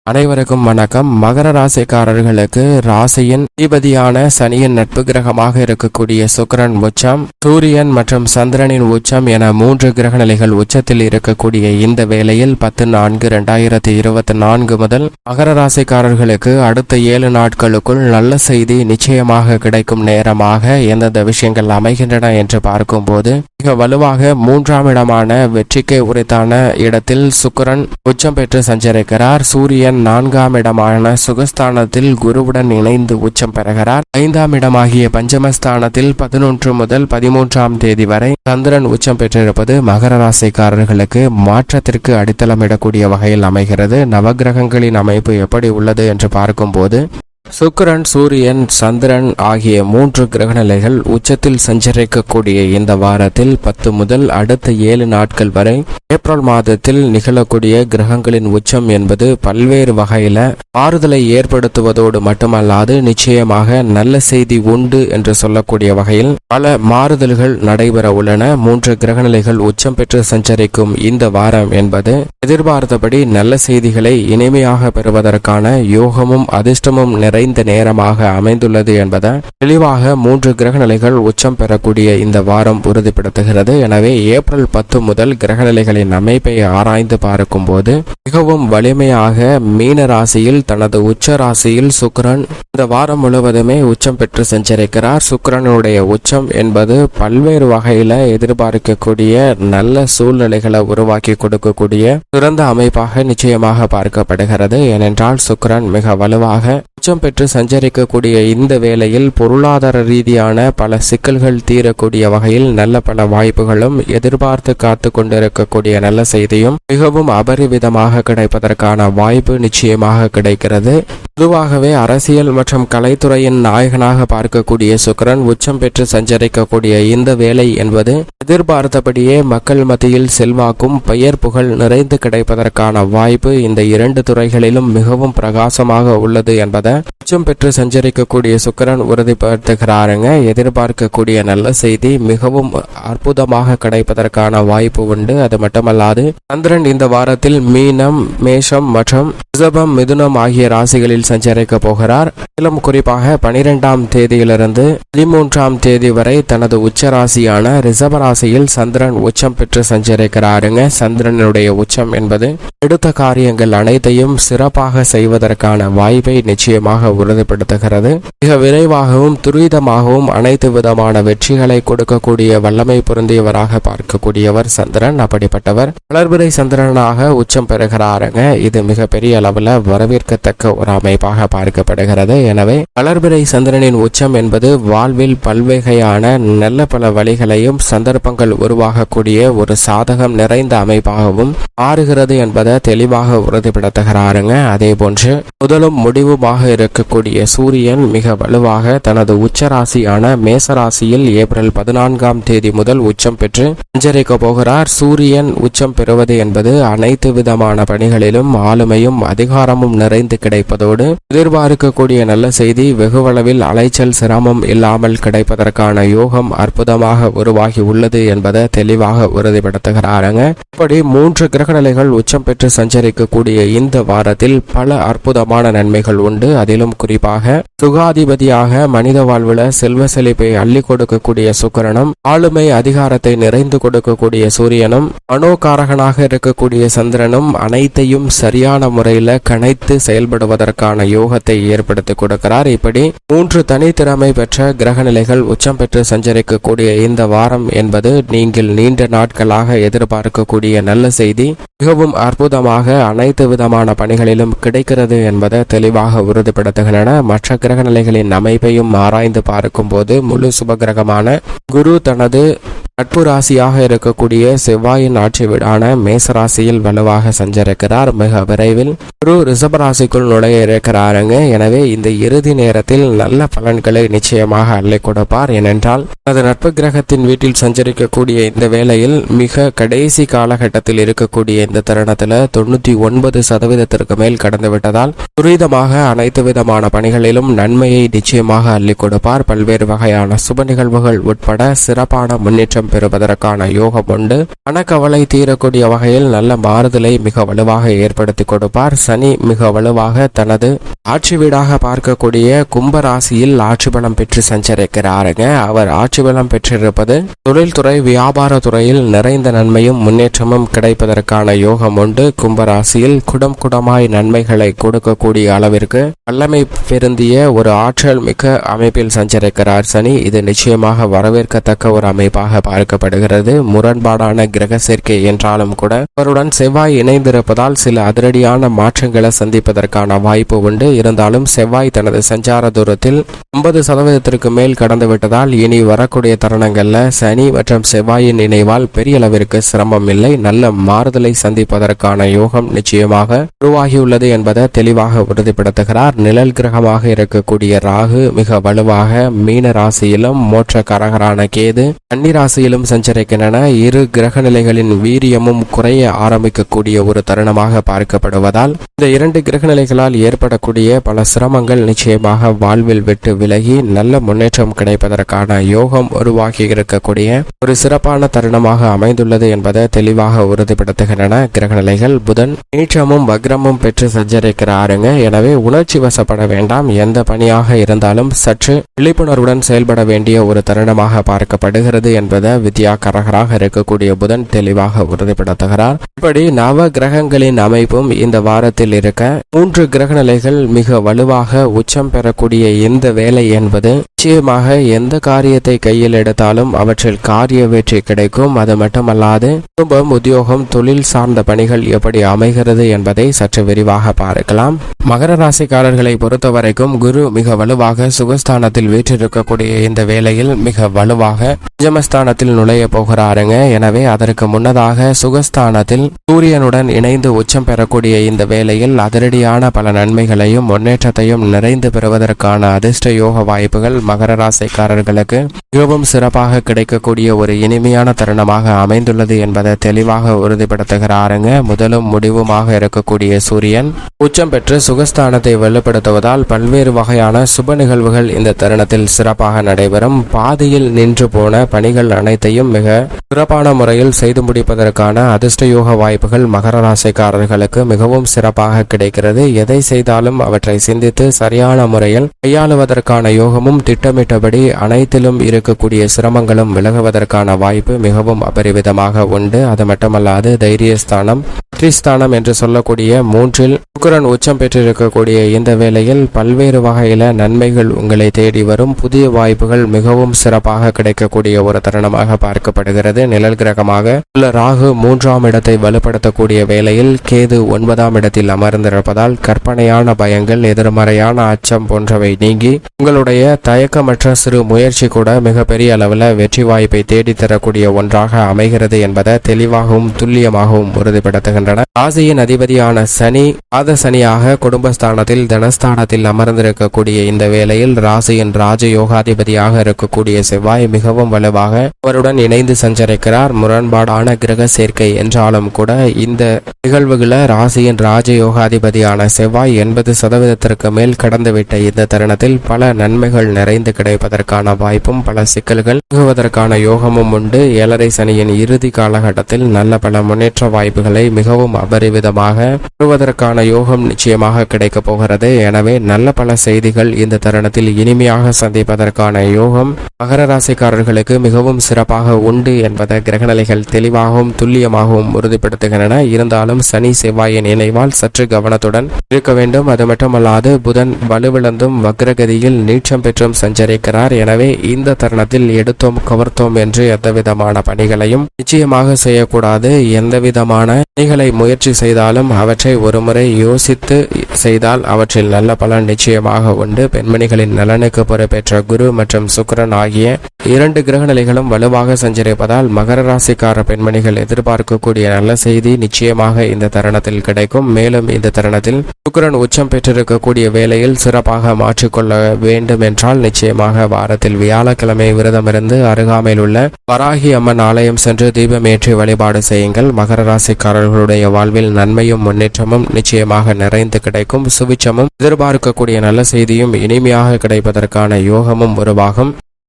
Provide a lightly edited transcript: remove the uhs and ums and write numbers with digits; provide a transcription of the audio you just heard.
அனைவருக்கும் வணக்கம். மகர ராசிக்காரர்களுக்கு ராசியின் அதிபதியான சனியின் நட்பு கிரகமாக இருக்கக்கூடிய சுக்கிரன் உச்சம், சூரியன் மற்றும் சந்திரனின் உச்சம் என 3 கிரக நிலைகள் உச்சத்தில் இருக்கக்கூடிய இந்த வேளையில் 10/4/2024 முதல் மகர ராசிக்காரர்களுக்கு அடுத்த 7 நாட்களுக்குள் நல்ல செய்தி நிச்சயமாக கிடைக்கும் நேரமாக எந்தெந்த விஷயங்கள் அமைகின்றன என்று பார்க்கும்போது, மிக வலுவாக 3ஆம் இடமான வெற்றிக்கு உரித்தான இடத்தில் சுக்கிரன் உச்சம் பெற்று சஞ்சரிக்கிறார். சூரியன் 4ஆம் இடமான சுகஸ்தானத்தில் குருவுடன் இணைந்து உச்சம் பெறுகிறார். 5ஆம் இடமாகிய பஞ்சமஸ்தானத்தில் 11 முதல் 13ஆம் தேதி வரை சந்திரன் உச்சம் பெற்றிருப்பது மகர ராசிக்காரர்களுக்கு மாற்றத்திற்கு அடித்தளமிடக்கூடிய வகையில் அமைகிறது. நவகிரகங்களின் அமைப்பு எப்படி உள்ளது என்று பார்க்கும்போது, சுக்கிரன், சூரியன், சந்திரன் ஆகிய 3 கிரகநிலைகள் உச்சத்தில் சஞ்சரிக்கக்கூடிய இந்த வாரத்தில் 10 முதல் அடுத்த 7 நாட்கள் வரை ஏப்ரல் மாதத்தில் நிகழக்கூடிய கிரகங்களின் உச்சம் என்பது பல்வேறு வகையில மாறுதலை ஏற்படுத்துவதோடு மட்டுமல்லாது நிச்சயமாக நல்ல செய்தி உண்டு என்று சொல்லக்கூடிய வகையில் பல மாறுதல்கள் நடைபெற உள்ளன. 3 கிரகநிலைகள் உச்சம் பெற்று சஞ்சரிக்கும் இந்த வாரம் என்பது எதிர்பார்த்தபடி நல்ல செய்திகளை இனிமையாக பெறுவதற்கான யோகமும் அதிர்ஷ்டமும் நிறைந்த நேரமாக அமைந்துள்ளது என்பதை தெளிவாக 3 கிரகநிலைகள் உச்சம் பெறக்கூடிய இந்த வாரம் உறுதிப்படுத்துகிறது. எனவே ஏப்ரல் 10 முதல் கிரகநிலைகளின் அமைப்பை ஆராய்ந்து பார்க்கும் போது மிகவும் வலிமையாக மீன ராசியில் தனது உச்ச ராசியில் சுக்கிரன் இந்த வாரம் முழுவதுமே உச்சம் பெற்று சஞ்சரிக்கிறார். சுக்கிரனுடைய உச்சம் என்பது பல்வேறு வகையில எதிர்பார்க்கக்கூடிய நல்ல சூழ்நிலைகளை உருவாக்கி கொடுக்கக்கூடிய சிறந்த அமைப்பாக நிச்சயமாக பார்க்கப்படுகிறது. ஏனென்றால் சுக்கிரன் மிக வலுவாக உச்சம் பெற்று சஞ்சரிக்கக்கூடிய இந்த வேளையில் பொருளாதார ரீதியான பல சிக்கல்கள் தீரக்கூடிய வகையில் நல்ல பல வாய்ப்புகளும் எதிர்பார்த்து காத்து கொண்டிருக்கக்கூடிய நல்ல செய்தியும் மிகவும் அபரிவிதமாக கிடைப்பதற்கான வாய்ப்பு நிச்சயமாக கிடைக்கிறது. பொதுவாகவே அரசியல் மற்றும் கலைத்துறையின் நாயகனாக பார்க்கக்கூடிய சுக்கிரன் உச்சம் பெற்று சஞ்சரிக்கக்கூடிய இந்த வேலை என்பது எதிர்பார்த்தபடியே மக்கள் மத்தியில் செல்வாக்கும் பெயர் புகழ் நிறைந்து கிடைப்பதற்கான வாய்ப்பு இந்த 2 துறைகளிலும் மிகவும் பிரகாசமாக உள்ளது என்பதை உச்சம் பெற்று சஞ்சரிக்கக்கூடிய சுக்கிரன் உறுதிப்படுத்துகிறாருங்க. எதிர்பார்க்கக்கூடிய நல்ல செய்தி மிகவும் அற்புதமாக கிடைப்பதற்கான வாய்ப்பு உண்டு. அது மட்டுமல்லாது சந்திரன் இந்த வாரத்தில் மீனம், மேஷம் மற்றும் ரிஷபம், மிதுனம் ஆகிய ராசிகளில் சஞ்சரிக்க போகிறார். மேலும் குறிப்பாக 12ஆம் தேதியிலிருந்து 13ஆம் தேதி வரை தனது உச்ச ராசியான ரிஷப ராசியில் சந்திரன் உச்சம் பெற்று சஞ்சரிக்கிறாருங்க. சந்திரனுடைய உச்சம் என்பது எடுத்த காரியங்கள் அனைத்தையும் சிறப்பாக செய்வதற்கான வாய்ப்பை நிச்சயமாக உறுதிப்படுத்துகிறது. மிக விரைவாகவும் துரிதமாகவும் அனைத்து விதமான வெற்றிகளை கொடுக்கக்கூடிய வல்லமை பொருந்தியவராக பார்க்கக்கூடியவர் சந்திரன். அப்படிப்பட்டவர் வளர்பிறை சந்திரனாக உச்சம் பெறுகிறாருங்க. இது மிகப்பெரிய அளவில் வரவேற்கத்தக்க ஒரு அமைப்பாக பார்க்கப்படுகிறது. எனவே வளர்பிறை சந்திரனின் உச்சம் என்பது வாழ்வில் பல்வகையான நல்ல பல வழிகளையும் சந்தர்ப்பங்கள் உருவாகக்கூடிய ஒரு சாதகம் நிறைந்த அமைப்பாகவும் மாறுகிறது என்பதை தெளிவாக உறுதிப்படுத்துகிறாருங்க. அதே போன்று முதலும் முடிவுமாக இருக்கக்கூடிய சூரியன் மிக வலுவாக தனது உச்ச ராசியான மேசராசியில் ஏப்ரல் 14ஆம் தேதி முதல் உச்சம் பெற்று சஞ்சரிக்க போகிறார். சூரியன் உச்சம் பெறுவது என்பது அனைத்து விதமான பணிகளிலும் ஆளுமையும் அதிகாரமும் நிறைந்து கிடைப்பதோடு எதிர்பார்க்கக்கூடிய நல்ல செய்தி வெகுவளவில் அலைச்சல் சிரமம் இல்லாமல் கிடைப்பதற்கான யோகம் அற்புதமாக உருவாகி உள்ளது என்பதை தெளிவாக உறுதிப்படுத்துகிறாருங்க. இப்படி 3 கிரகநிலைகள் உச்சம் பெற்று சஞ்சரிக்கக்கூடிய இந்த வாரத்தில் பல அற்புதமான நன்மைகள் உண்டு. அதிலும் குறிப்பாக சுகாதிபதியாக மனித வாழ்வுல செல்வ செழிப்பை அள்ளி கொடுக்கக்கூடிய சுக்கிரனும், ஆளுமை அதிகாரத்தை நிறைந்து கொடுக்கக்கூடிய சூரியனும், மனோகாரகனாக இருக்கக்கூடிய சந்திரனும் அனைத்தையும் சரியான முறையில கணைத்து செயல்படுவதற்கான யோகத்தை ஏற்படுத்தி கொடுக்கிறார். இப்படி 3 தனித்திறமை பெற்ற கிரகநிலைகள் உச்சம் பெற்று சஞ்சரிக்கக்கூடிய இந்த வாரம் என்பது நீங்கள் நீண்ட நாட்களாக எதிர்பார்க்கக்கூடிய நல்ல செய்தி மிகவும் அற்புதமாக அனைத்து விதமான பணிகளிலும் கிடைக்கிறது என்பதை தெளிவாக உறுதிப்படுத்துகின்றன. மற்ற கிரகநிலைகளின் அமைப்பையும் ஆராய்ந்து பார்க்கும் போது முழு சுபகிரகமான குரு தனது நட்பு ராசியாக இருக்கக்கூடிய செவ்வாயின் ஆட்சி வீடான மேசராசியில் வலுவாக சஞ்சரிக்கிறார். மிக விரைவில் குரு ரிஷபராசிக்குள் நுழைய இருக்கிறாருங்க. எனவே இந்த இறுதி நேரத்தில் நல்ல பலன்களை நிச்சயமாக அள்ளி கொடுப்பார். ஏனென்றால் அது நட்பு கிரகத்தின் வீட்டில் சஞ்சரிக்கக்கூடிய இந்த வேளையில் மிக கடைசி காலகட்டத்தில் இருக்கக்கூடிய இந்த தருணத்தில் 99% மேல் கடந்து விட்டதால் துரிதமாக அனைத்து விதமான பணிகளிலும் நன்மையை நிச்சயமாக அள்ளி கொடுப்பார். பல்வேறு வகையான சுப நிகழ்வுகள் உட்பட சிறப்பான முன்னேற்றம் முன்னேற்றம் பெறுவதற்கான யோகம் உண்டு. மனக்கவலை தீரக்கூடிய வகையில் நல்ல மாறுதலை மிக வலுவாக ஏற்படுத்தி கொடுப்பார். சனி மிக வலுவாக தனது ஆட்சி வீடாக பார்க்கக்கூடிய கும்பராசியில் ஆட்சி பலம் பெற்று சஞ்சரிக்கிறாருங்க. அவர் ஆட்சி பலம் பெற்றிருப்பது தொழில்துறை வியாபார துறையில் நிறைந்த நன்மையும் முன்னேற்றமும் கிடைப்பதற்கான யோகம் உண்டு. கும்பராசியில் குடமாய் நன்மைகளை கொடுக்கக்கூடிய அளவிற்கு வல்லமை பெருந்திய ஒரு ஆற்றல் மிக்க அமைப்பில் சஞ்சரிக்கிறார் சனி. இது நிச்சயமாக வரவேற்கத்தக்க ஒரு அமைப்பாக பார்க்கப்படுகிறது. முரண்பாடான கிரக சேர்க்கை என்றாலும் கூட அவருடன் செவ்வாய் இணைந்திருப்பதால் சில அதிரடியான மாற்றங்களை சந்திப்பதற்கான வாய்ப்பு உண்டு. இருந்தாலும் செவ்வாய் தனது சஞ்சார தூரத்தில் 50% மேல் கடந்து விட்டதால் இனி வரக்கூடிய தருணங்கள்ல சனி மற்றும் செவ்வாயின் இணைவால் பெரிய அளவிற்கு சிரமம் இல்லை. நல்ல மாறுதலை சந்திப்பதற்கான யோகம் நிச்சயமாக உருவாகியுள்ளது என்பதை தெளிவாக உறுதிப்படுத்துகிறார். நிழல் கிரகமாக இருக்கக்கூடிய ராகு மிக வலுவாக மீன ராசியிலும் மோட்சக்காரகரான கேது கன்னி ராசியிலும் சஞ்சரிக்கின்றன. இரு கிரக நிலைகளின் வீரியமும் குறைய ஆரம்பிக்கக்கூடிய ஒரு தருணமாக பார்க்கப்படுவதால் இந்த இரண்டு கிரக நிலைகளால் ஏற்படக்கூடிய பல சிரமங்கள் நிச்சயமாக வாழ்வில் விட்டு விலகி நல்ல முன்னேற்றம் கிடைப்பதற்கான யோகம் உருவாகி இருக்கக்கூடிய ஒரு சிறப்பான தருணமாக அமைந்துள்ளது என்பதை தெளிவாக உறுதிப்படுத்துகின்றன கிரகநிலைகள். புதன் நீச்சமும் வக்ரமும் பெற்று சஞ்சரிக்கிறாருங்க. எனவே உணர்ச்சி வசப்பட வேண்டாம். எந்த பணியாக இருந்தாலும் சற்று விழிப்புணர்வுடன் செயல்பட வேண்டிய ஒரு தருணமாக பார்க்கப்படுகிறது என்பதை வித்யாகரகராக இருக்கக்கூடிய புதன் தெளிவாக உறுதிப்படுத்துகிறார். இப்படி நவ கிரகங்களின் அமைப்பும் இந்த வாரத்தில் இருக்க 3 கிரகநிலைகள் மிக வலுவாக உச்சம் பெறக்கூடிய இந்த வேலை என்பது நிச்சயமாக எந்த காரியத்தை கையில் எடுத்தாலும் அவற்றில் காரிய வெற்றி கிடைக்கும். அது மட்டுமல்லாது குடும்பம், உத்தியோகம், தொழில் சார்ந்த பணிகள் எப்படி அமைகிறது என்பதை சற்று விரிவாக பார்க்கலாம். மகர ராசிக்காரர்களை பொறுத்தவரைக்கும் குரு மிக வலுவாக சுகஸ்தானத்தில் வீற்றிருக்கக்கூடிய இந்த வேளையில் மிக வலுவாக பஞ்சமஸ்தானத்தில் நுழைய போகிறாருங்க. எனவே அதற்கு முன்னதாக சுகஸ்தானத்தில் சூரியனுடன் இணைந்து உச்சம் பெறக்கூடிய இந்த வேளையில் அதிரடியான பல நன்மைகளையும் முன்னேற்றத்தையும் நிறைந்து பெறுவதற்கான அதிர்ஷ்ட யோக வாய்ப்புகள் மகர ராசிக்காரர்களுக்கு மிகவும் சிறப்பாக கிடைக்கக்கூடிய ஒரு இனிமையான தருணமாக அமைந்துள்ளது என்பதை தெளிவாக உறுதிப்படுத்துகிறாருங்க. முதலும் முடிவுமாக இருக்கக்கூடிய சூரியன் உச்சம் பெற்று சுகஸ்தானத்தை வலுப்படுத்துவதால் பல்வேறு வகையான சுப நிகழ்வுகள் இந்த தருணத்தில் சிறப்பாக நடைபெறும். பாதியில் நின்று போன பணிகள் அனைத்தையும் மிக சிறப்பான முறையில் செய்து முடிப்பதற்கான அதிர்ஷ்ட யோக வாய்ப்புகள் மகர ராசிக்காரர்களுக்கு மிகவும் சிறப்பாக கிடைக்கிறது. எதை செய்தாலும் அவற்றை சிந்தித்து சரியான முறையில் கையாளுவதற்கான யோகமும் திட்டமிட்டபடி அனைத்திலும் இருக்கக்கூடிய சிரமங்களும் விலகுவதற்கான வாய்ப்பு மிகவும் அபரிவிதமாக உண்டு. அது மட்டுமல்லாது தைரியஸ்தானம், வெற்றிஸ்தானம் என்று சொல்லக்கூடிய 3இல் சுக்கிரன் உச்சம் பெற்றிருக்கக்கூடிய இந்த வேளையில் பல்வேறு வகையில நன்மைகள் உங்களை தேடி வரும். புதிய வாய்ப்புகள் மிகவும் சிறப்பாக கிடைக்கக்கூடிய ஒரு தருணமாக பார்க்கப்படுகிறது. நிழல் கிரகமாக உள்ள ராகு 3ஆம் இடத்தை வலுப்படுத்தக்கூடிய வேளையில் கேது 9ஆம் இடத்தில் அமர்ந்திருப்பதால் கற்பனையான பயங்கள், எதிர்மறையான அச்சம் போன்றவை நீங்கி உங்களுடைய தயக்கமற்ற சிறு முயற்சி கூட மிகப்பெரிய அளவில் வெற்றி வாய்ப்பை தேடித்தரக்கூடிய ஒன்றாக அமைகிறது என்பதை தெளிவாகவும் துல்லியமாகவும் உறுதிப்படுத்துகின்றன. ராசியின் அதிபதியான சனி பாத சனியாக குடும்பஸ்தானத்தில் தனஸ்தானத்தில் அமர்ந்திருக்கக்கூடிய இந்த வேளையில் ராசியின் ராஜயோகாதிபதியாக இருக்கக்கூடிய செவ்வாய் மிகவும் வலுவாக அவருடன் இணைந்து சஞ்சரிக்கிறார். முரண்பாடான கிரக சேர்க்கை என்றாலும் கூட இந்த நிகழ்வுகளை ராசியின் ராஜயோகாதிபதியான செவ்வாய் 80% மேல் கடந்துவிட்ட இந்த தருணத்தில் பல நன்மைகள் நிறைந்து கிடைப்பதற்கான வாய்ப்பும் பல சிக்கல்கள் நீங்குவதற்கான யோகமும் உண்டு. 7.5 சனியின் இறுதி காலகட்டத்தில் நல்ல பல முன்னேற்ற வாய்ப்புகளை மிகவும் அபரிவிதமாக பெறுவதற்கான யோகம் நிச்சயமாக கிடைக்கப் போகிறது. எனவே நல்ல பல செய்திகள் இந்த தருணத்தில் இனிமையாக சந்திப்பதற்கான யோகம் மகர ராசிக்காரர்களுக்கு மிகவும் சிறப்பாக உண்டு என்பதை கிரகநிலைகள் தெளிவாகவும் துல்லியமாகவும் உறுதிப்படுத்துகின்றன. இருந்தாலும் சனி செவ்வாயின் இணைவால் சற்று கவனத்துடன் இருக்க வேண்டும். அது மட்டுமல்லாது புதன் வலுவிழந்தும் வக்ரகதியில் நீச்சம் பெற்றும் சஞ்சரிக்கிறார். எனவே இந்த தருணத்தில் எடுத்தோம் கவர்த்தோம் என்று எந்தவிதமான பணிகளையும் நிச்சயமாக செய்யக்கூடாது. எந்தவிதமான பணிகளை முயற்சி செய்தாலும் அவற்றை ஒருமுறை யோசித்து செய்தால் அவற்றில் நல்ல பலன் நிச்சயமாக உண்டு. பெண்மணிகளின் நலனுக்கு பொறுப்பேற்ற குரு மற்றும் சுக்கிரன் ஆகிய 2 கிரக நிலைகளும் வலுவாக சஞ்சரிப்பதால் மகர ராசிக்கார பெண்மணிகள் எதிர்பார்க்கக்கூடிய நல்ல செய்தி நிச்சயமாக இந்த தருணத்தில் கிடைக்கும். மேலும் இந்த தருணத்தில் சுக்கிரன் உச்சம் பெற்றிருக்கக்கூடிய வேளையில் சிறப்பாக மாற்றிக்கொள்ள வேண்டும் என்றால் நிச்சயமாக வாரத்தில் வியாழக்கிழமை விரதமிருந்து அருகாமையில் உள்ள வராகி அம்மன் ஆலயம் சென்று தீபமேற்றி வழிபாடு செய்யுங்கள். மகர ராசிக்காரர்களுடைய வாழ்வில் நன்மையும் முன்னேற்றமும் நிச்சயமாக நிறைந்து கிடைக்கும். சுவிச்சமும் எதிர்பார்க்கக்கூடிய நல்ல செய்தியும் இனிமையாக கிடைப்பதற்கான யோகமும் உருவாகும்.